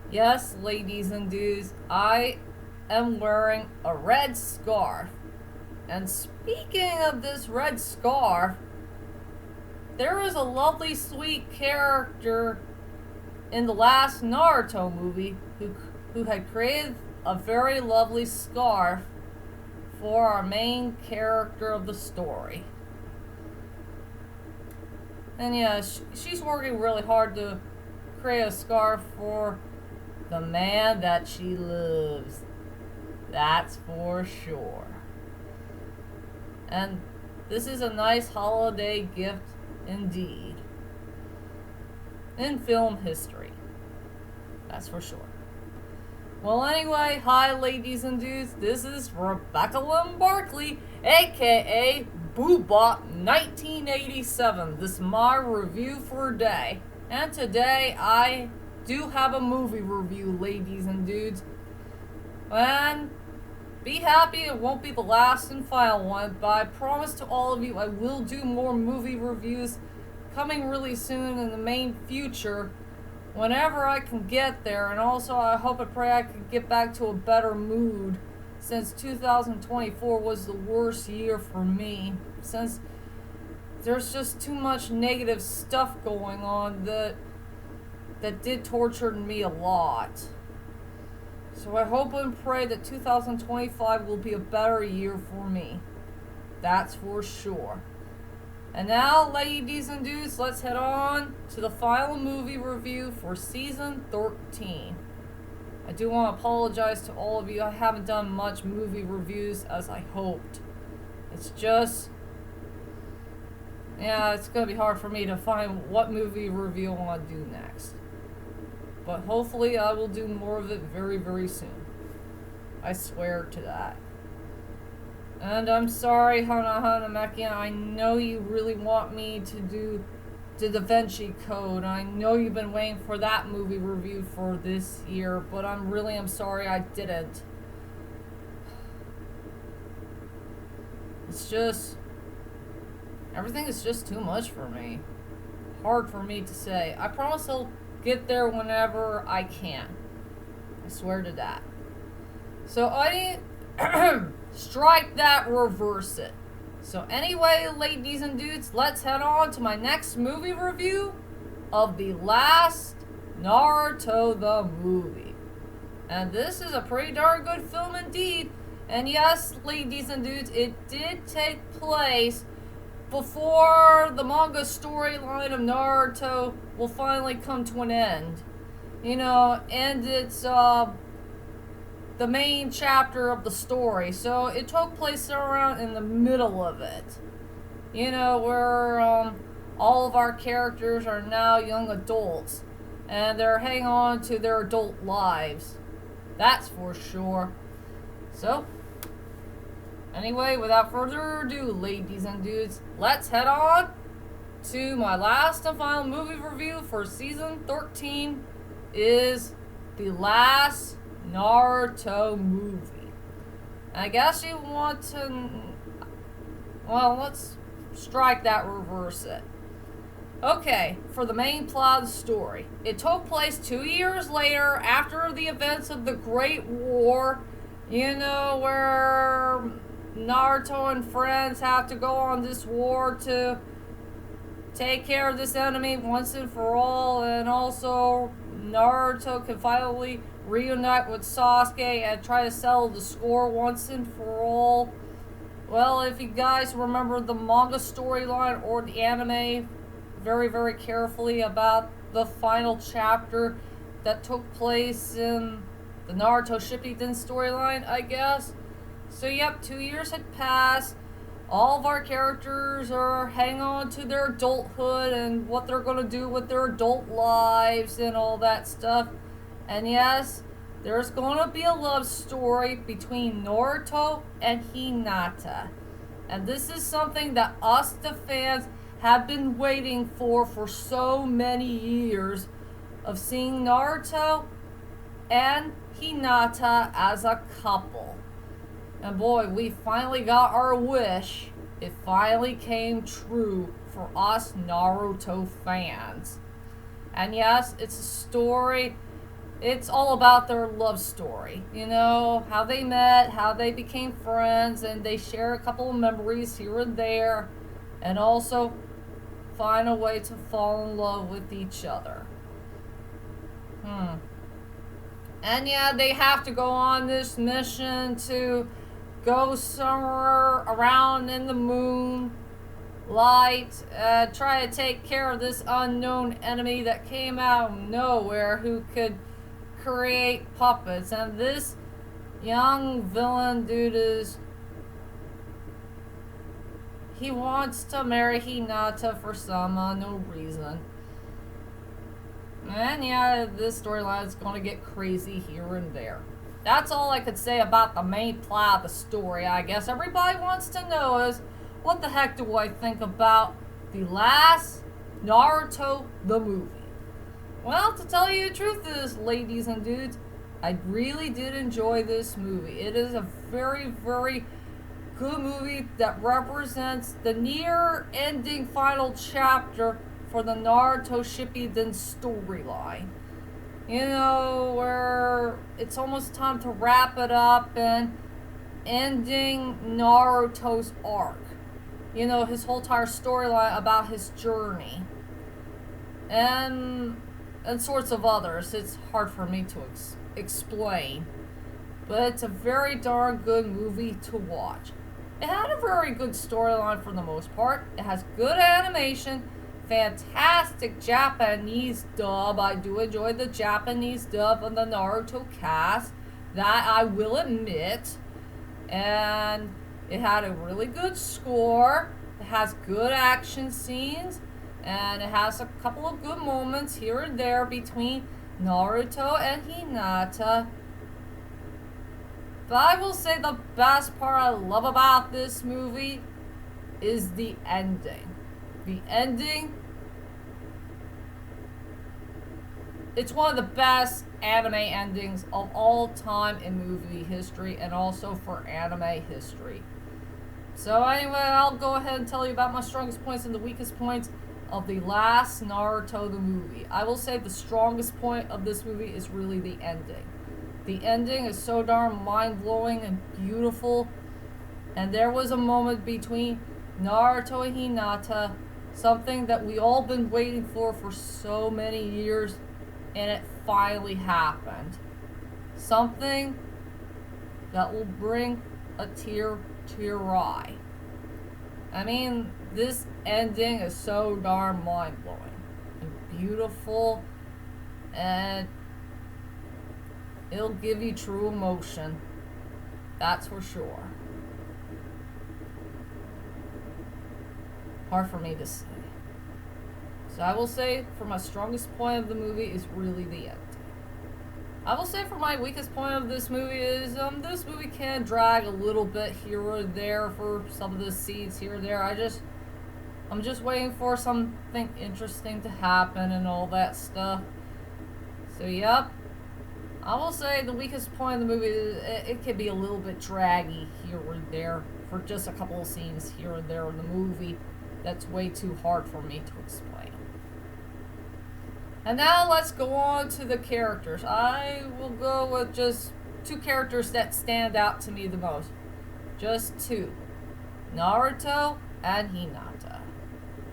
Yes, ladies and dudes, I am wearing a red scarf. And speaking of this red scarf, there is a lovely, sweet character in the last Naruto movie who had created a very lovely scarf for our main character of the story. And yeah, she's working really hard to create a scarf for the man that she loves. That's for sure. And this is a nice holiday gift indeed. In film history. That's for sure. Well, anyway, hi ladies and dudes. This is Rebecca Lynn Barkley, aka Boobot 1987. This is my review for today. And today I do have a movie review, ladies and dudes. And be happy it won't be the last and final one, but I promise to all of you I will do more movie reviews coming really soon in the main future whenever I can get there. And also I hope and pray I can get back to a better mood, since 2024 was the worst year for me, since there's just too much negative stuff going on that did torture me a lot. So I hope and pray that 2025 will be a better year for me. That's for sure. And now, ladies and dudes, let's head on to the final movie review for season 13. I do want to apologize to all of you. I haven't done much movie reviews as I hoped. It's just, it's going to be hard for me to find what movie review I want to do next. But hopefully I will do more of it very, very soon. I swear to that. And I'm sorry, Hana Mekian. I know you really want me to do the Da Vinci Code. I know you've been waiting for that movie review for this year, but I'm sorry I didn't. It's just, everything is just too much for me. Hard for me to say. I promise I'll get there whenever I can. I swear to that. So I strike that, reverse it. So anyway, ladies and dudes, let's head on to my next movie review of The Last Naruto the movie. And this is a pretty darn good film indeed. And yes, ladies and dudes, it did take place before the manga storyline of Naruto will finally come to an end. And it's the main chapter of the story. So it took place around in the middle of it. Where all of our characters are now young adults. And they're hanging on to their adult lives. That's for sure. So, anyway, without further ado, ladies and dudes, let's head on to my last and final movie review for season 13 is The Last Naruto movie. And I guess you want to, let's strike that, reverse it. Okay, for the main plot of the story. It took place 2 years later after the events of the Great War, where Naruto and friends have to go on this war to take care of this enemy once and for all, and also Naruto can finally reunite with Sasuke and try to settle the score once and for all. Well, if you guys remember the manga storyline or the anime very, very carefully about the final chapter that took place in the Naruto Shippuden storyline, I guess. So yep, 2 years had passed. All of our characters are hanging on to their adulthood and what they're going to do with their adult lives and all that stuff. And yes, there's going to be a love story between Naruto and Hinata. And this is something that us, the fans, have been waiting for so many years, of seeing Naruto and Hinata as a couple. And boy, we finally got our wish. It finally came true for us Naruto fans. And yes, it's a story It's all about their love story. You know, how they met, how they became friends, and they share a couple of memories here and there, and also find a way to fall in love with each other. Hmm. And yeah, they have to go on this mission to go somewhere around in the moon light, try to take care of this unknown enemy that came out of nowhere who could create puppets. And this young villain dude he wants to marry Hinata for some unknown reason. And yeah, this storyline is going to get crazy here and there. That's all I could say about the main plot of the story. I guess everybody wants to know is, what the heck do I think about the last Naruto the movie? Well, to tell you the truth is, ladies and dudes, I really did enjoy this movie. It is a very, very good movie that represents the near ending final chapter for the Naruto Shippuden storyline. You know, where it's almost time to wrap it up and ending Naruto's arc. You know, his whole entire storyline about his journey. And sorts of others. It's hard for me to explain. But it's a very darn good movie to watch. It had a very good storyline for the most part. It has good animation, fantastic Japanese dub. I do enjoy the Japanese dub of the Naruto cast, that I will admit. And it had a really good score. It has good action scenes. And it has a couple of good moments here and there between Naruto and Hinata. But I will say the best part I love about this movie is the ending. The ending, it's one of the best anime endings of all time in movie history, and also for anime history. So anyway, I'll go ahead and tell you about my strongest points and the weakest points of the last Naruto the movie. I will say the strongest point of this movie is really the ending. The ending is so darn mind-blowing and beautiful. And there was a moment between Naruto and Hinata, something that we all been waiting for so many years, and it finally happened. Something that will bring a tear to your eye. I mean, this ending is so darn mind-blowing and beautiful, and it'll give you true emotion. That's for sure. Hard for me to say. So I will say, for my strongest point of the movie is really the end. I will say for my weakest point of this movie is, this movie can drag a little bit here or there for some of the scenes here or there. I'm just waiting for something interesting to happen and all that stuff. So yep. I will say the weakest point of the movie is it can be a little bit draggy here or there for just a couple of scenes here and there in the movie. That's way too hard for me to explain. And now let's go on to the characters. I will go with just two characters that stand out to me the most. Just two. Naruto and Hinata.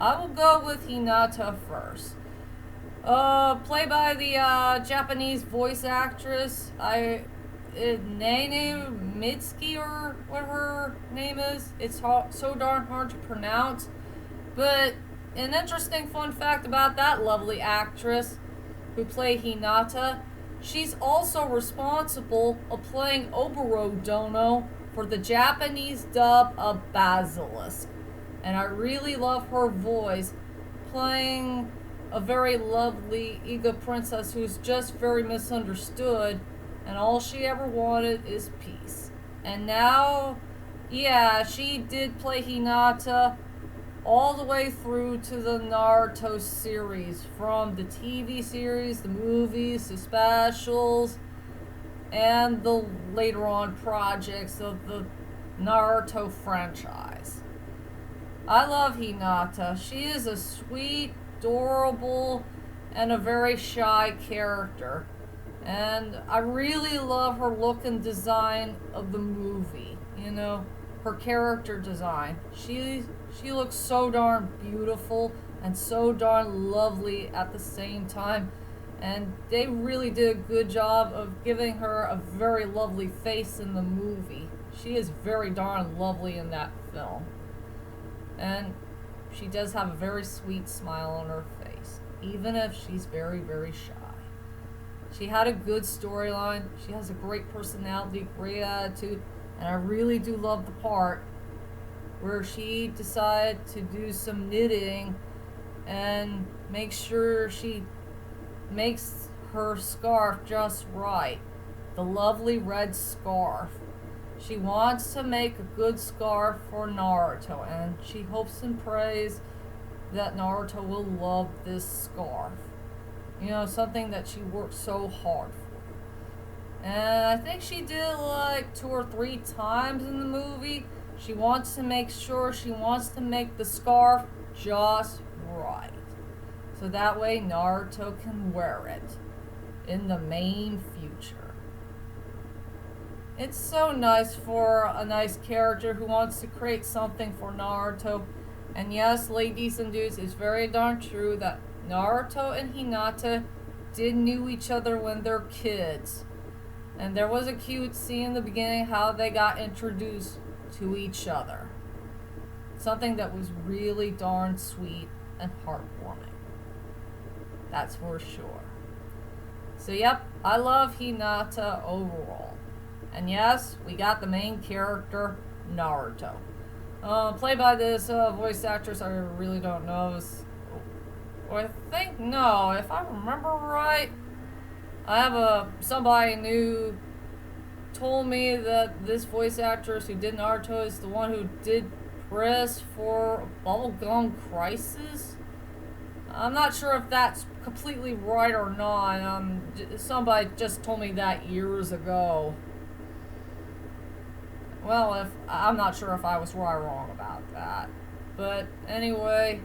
I will go with Hinata first. Played by the Japanese voice actress, Nene Mitsuki, or what her name is. It's so darn hard to pronounce. But an interesting fun fact about that lovely actress who played Hinata, she's also responsible of playing Oboro Dono for the Japanese dub of Basilisk. And I really love her voice, playing a very lovely Iga princess who's just very misunderstood, and all she ever wanted is peace. And now, yeah, she did play Hinata all the way through to the Naruto series, from the TV series, the movies, the specials, and the later on projects of the Naruto franchise. I love Hinata. She is a sweet, adorable, and a very shy character. And I really love her look and design of the movie. You know, her character design. She looks so darn beautiful and so darn lovely at the same time. And they really did a good job of giving her a very lovely face in the movie. She is very darn lovely in that film. And she does have a very sweet smile on her face, even if she's very, very shy. She had a good storyline. She has a great personality, great attitude, and I really do love the part where she decided to do some knitting and make sure she makes her scarf just right. The lovely red scarf. She wants to make a good scarf for Naruto, and she hopes and prays that Naruto will love this scarf. You know, something that she worked so hard for. And I think she did like 2 or 3 times in the movie. She wants to make sure she wants to make the scarf just right. So that way Naruto can wear it in the main future. It's so nice for a nice character who wants to create something for Naruto. And yes, ladies and dudes, it's very darn true that Naruto and Hinata did knew each other when they're kids. And there was a cute scene in the beginning how they got introduced to each other. Something that was really darn sweet and heartwarming. That's for sure. So yep, I love Hinata overall. And yes, we got the main character, Naruto. Played by this voice actress I really don't know. I think, no, if I remember right, I have somebody new told me that this voice actress who did Naruto is the one who did Chris for Bubblegum Crisis. I'm not sure if that's completely right or not. Somebody just told me that years ago. Well, I'm not sure if I was right or wrong about that. But anyway,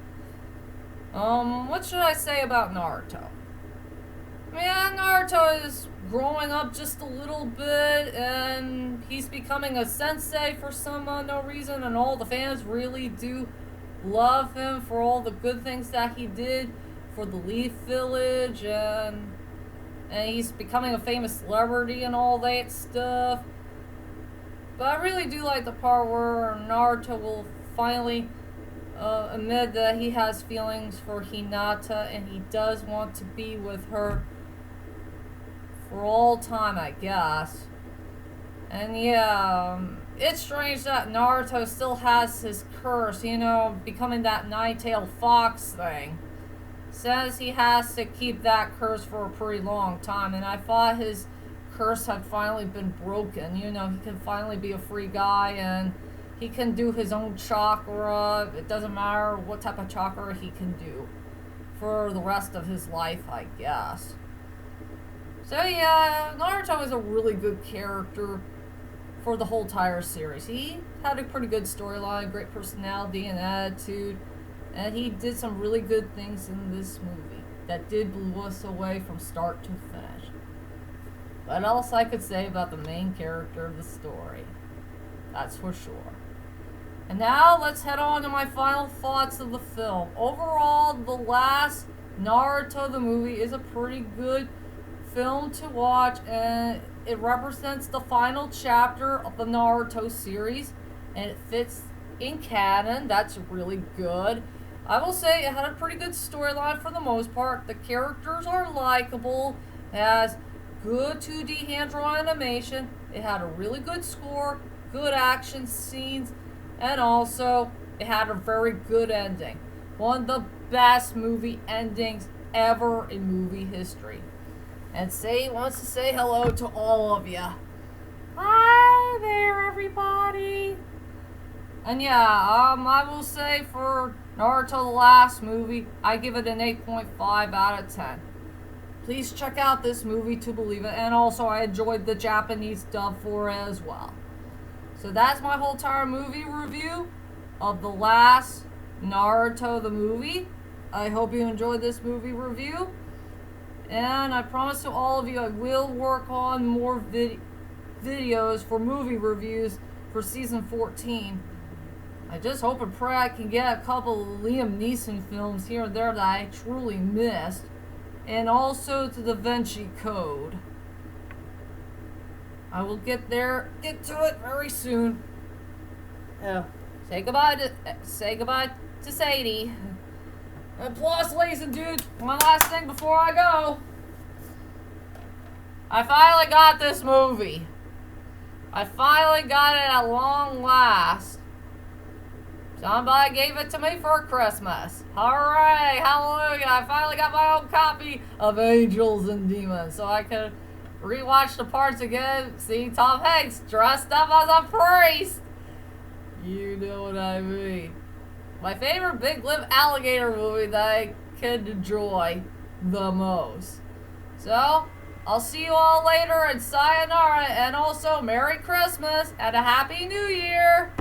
what should I say about Naruto? Yeah, Naruto is growing up just a little bit, and he's becoming a sensei for some unknown reason, and all the fans really do love him for all the good things that he did for the Leaf Village, and he's becoming a famous celebrity and all that stuff. But I really do like the part where Naruto will finally admit that he has feelings for Hinata, and he does want to be with her for all time, I guess. And yeah, it's strange that Naruto still has his curse, you know, becoming that nine-tailed fox thing. Says he has to keep that curse for a pretty long time, and I thought his curse had finally been broken. You know, he can finally be a free guy, and he can do his own chakra. It doesn't matter what type of chakra he can do for the rest of his life, I guess. So yeah, Naruto is a really good character for the whole entire series. He had a pretty good storyline, great personality and attitude, and he did some really good things in this movie that did blow us away from start to finish. What else I could say about the main character of the story? That's for sure. And now let's head on to my final thoughts of the film. Overall, the last Naruto the movie is a pretty good film to watch, and it represents the final chapter of the Naruto series, and it fits in canon. That's really good. I will say it had a pretty good storyline for the most part. The characters are likable. It has good 2D hand-drawn animation. It had a really good score, good action scenes, and also it had a very good ending. One of the best movie endings ever in movie history. And Say wants to say hello to all of you. Hi there, everybody. And yeah, I will say for Naruto the last movie, I give it an 8.5 out of 10. Please check out this movie to believe it. And also, I enjoyed the Japanese dub for it as well. So that's my whole entire movie review of the last Naruto the movie. I hope you enjoyed this movie review. And I promise to all of you I will work on more videos for movie reviews for season 14. I just hope and pray I can get a couple of Liam Neeson films here and there that I truly missed. And also to the Da Vinci Code. I will get to it very soon. Say goodbye to Sadie. And plus, ladies and dudes, one last thing before I go. I finally got this movie. I finally got it at long last. Somebody gave it to me for Christmas. Hooray! Hallelujah! I finally got my own copy of Angels and Demons, so I could rewatch the parts again, see Tom Hanks dressed up as a priest. You know what I mean. My favorite big lip alligator movie that I could enjoy the most. So, I'll see you all later, and sayonara, and also Merry Christmas and a Happy New Year!